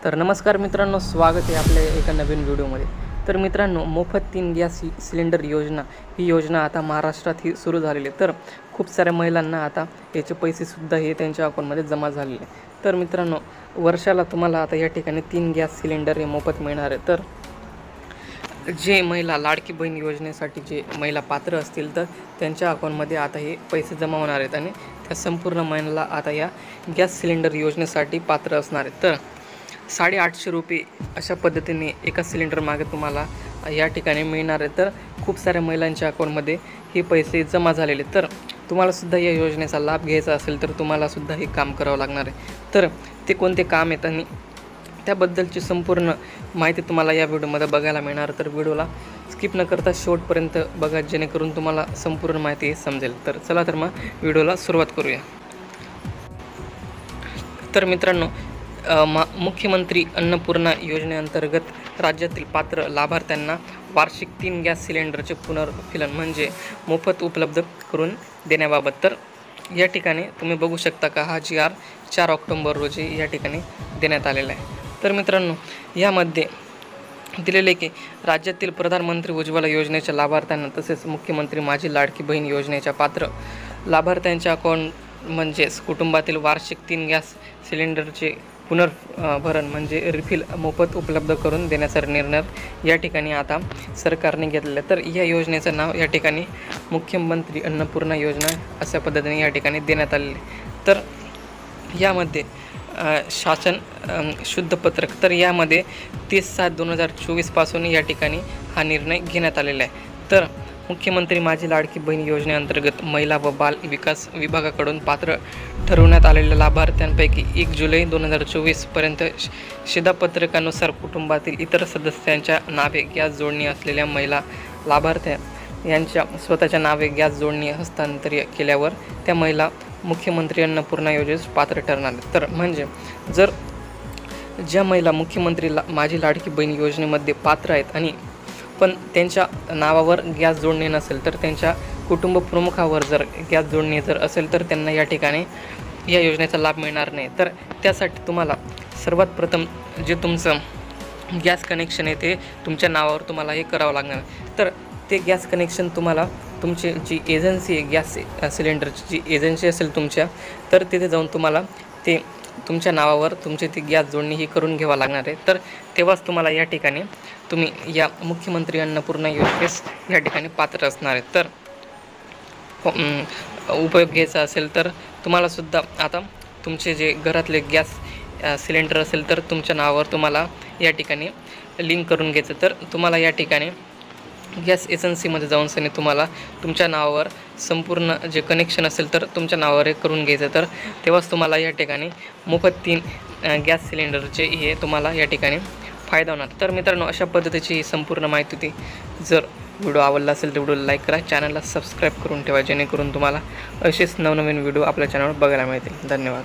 तर नमस्कार मित्रांनो, स्वागत आहे आपल्या एका नवीन व्हिडिओमध्ये। तर मित्रांनो, मोफत 3 गॅस सिलेंडर योजना ही योजना आता महाराष्ट्रात ही सुरू झालेली आहे। तर खूप साऱ्या महिलांना आता याचे पैसेसुद्धा हे त्यांच्या अकाउंटमध्ये जमा झालेले आहे। तर मित्रांनो, वर्षाला तुम्हाला आता या ठिकाणी 3 गॅस सिलेंडर हे मोफत मिळणार आहे। तर जे महिला लाडकी बहीण योजनेसाठी जे महिला पात्र असतील तर त्यांच्या अकाउंटमध्ये आता हे पैसे जमा होणार आहेत आणि त्या संपूर्ण महिन्याला आता या गॅस सिलेंडर योजनेसाठी पात्र असणार आहेत। तर 850 रुपये अशा पद्धतीने एका सिलेंडर मागे तुम्हाला या ठिकाणी मिळणार आहे। तर खूप साऱ्या महिलांच्या अकाउंटमध्ये हे पैसे जमा झालेले। तर तुम्हालासुद्धा या योजनेचा लाभ घ्यायचा असेल तर तुम्हालासुद्धा हे काम करावं लागणार आहे। तर ते कोणते काम आहेत आणि त्याबद्दलची संपूर्ण माहिती तुम्हाला या व्हिडिओमध्ये बघायला मिळणार। तर व्हिडिओला स्किप न करता शेवटपर्यंत बघा, जेणेकरून तुम्हाला संपूर्ण माहिती समजेल। तर चला तर मग व्हिडिओला सुरुवात करूया। तर मित्रांनो, मुख्यमंत्री अन्नपूर्णा योजनेअंतर्गत राज्यातील पात्र लाभार्थ्यांना वार्षिक 3 गॅस सिलेंडरचे पुनर्फिलन म्हणजे मोफत उपलब्ध करून देण्याबाबत तर या ठिकाणी तुम्ही बघू शकता का हा GR 4 ऑक्टोबर रोजी या ठिकाणी देण्यात आलेला आहे। तर मित्रांनो, यामध्ये दिलेले की राज्यातील प्रधानमंत्री उज्ज्वला योजनेच्या लाभार्थ्यांना तसेच मुख्यमंत्री माझी लाडकी बहीण योजनेच्या पात्र लाभार्थ्यांच्या अकाउंट म्हणजेच कुटुंबातील वार्षिक 3 गॅस सिलेंडरचे पुनर्भरण म्हणजे रिफिल मोफत उपलब्ध करून देण्याचा निर्णय या ठिकाणी आता सरकारने घेतलेला आहे। तर या योजनेचं नाव या ठिकाणी मुख्यमंत्री अन्नपूर्णा योजना अशा पद्धतीने या ठिकाणी देण्यात आलेले। तर यामध्ये शासन शुद्धपत्रक तर यामध्ये 30/7/2024 पासून या ठिकाणी हा निर्णय घेण्यात आलेला आहे। तर मुख्यमंत्री माझी लाडकी बहीण योजनेअंतर्गत महिला व बाल विकास विभागाकडून पात्र ठरवण्यात आलेल्या लाभार्थ्यांपैकी 1 जुलै 2024 पर्यंत शिधापत्रकानुसार कुटुंबातील इतर सदस्यांच्या नावे गॅस जोडणी असलेल्या महिला लाभार्थ्या यांच्या स्वतःच्या नावे गॅस जोडणी हस्तांतरित केल्यावर त्या महिला मुख्यमंत्री अन्नपूर्णा योजनेस पात्र ठरणार। तर म्हणजे जर ज्या महिला मुख्यमंत्री माझी लाडकी बहीण योजनेमध्ये पात्र आहेत आणि पण त्यांच्या नावावर गॅस जोडणी नसेल तर त्यांच्या कुटुंब प्रमुखावर जर गॅस जोडणी जर असेल तर त्यांना या ठिकाणी या योजनेचा लाभ मिळणार नाही। तर त्यासाठी तुम्हाला सर्वात प्रथम जे तुमचं गॅस कनेक्शन आहे ते तुमच्या नावावर तुम्हाला हे करावं लागणार। तर ते गॅस कनेक्शन तुम्हाला तुमची जी एजन्सी आहे गॅस सिलेंडरची जी एजन्सी असेल तुमच्या, तर तिथे जाऊन तुम्हाला ते तुमच्या नावावर तुमची ती गॅस जोडणी ही करून घ्यावं लागणार आहे। तर तेव्हाच तुम्हाला या ठिकाणी तुम्ही या मुख्यमंत्री अन्नपूर्णा योजनेस या ठिकाणी पात्र असणार आहे। तर उपयोग घ्यायचा असेल तर तुम्हालासुद्धा आता तुमचे जे घरातले गॅस सिलेंडर असेल तर तुमच्या नावावर तुम्हाला या ठिकाणी लिंक करून घ्यायचं। तर तुम्हाला या ठिकाणी गॅस एजन्सीमध्ये जाऊन सनी तुम्हाला तुमच्या नावावर संपूर्ण जे कनेक्शन असेल तर तुमच्या नावावर हे करून घ्यायचं। तर तेव्हाच तुम्हाला या ठिकाणी मोफत 3 गॅस सिलेंडरचे हे तुम्हाला या ठिकाणी फायदा होणार। तर मित्रांनो, अशा पद्धतीची संपूर्ण माहिती होती। जर व्हिडिओ आवडला असेल तर व्हिडिओला लाईक करा, चॅनलला सबस्क्राईब करून ठेवा, जेणेकरून तुम्हाला असेच नवनवीन व्हिडिओ आपल्या चॅनलवर बघायला मिळतील। धन्यवाद।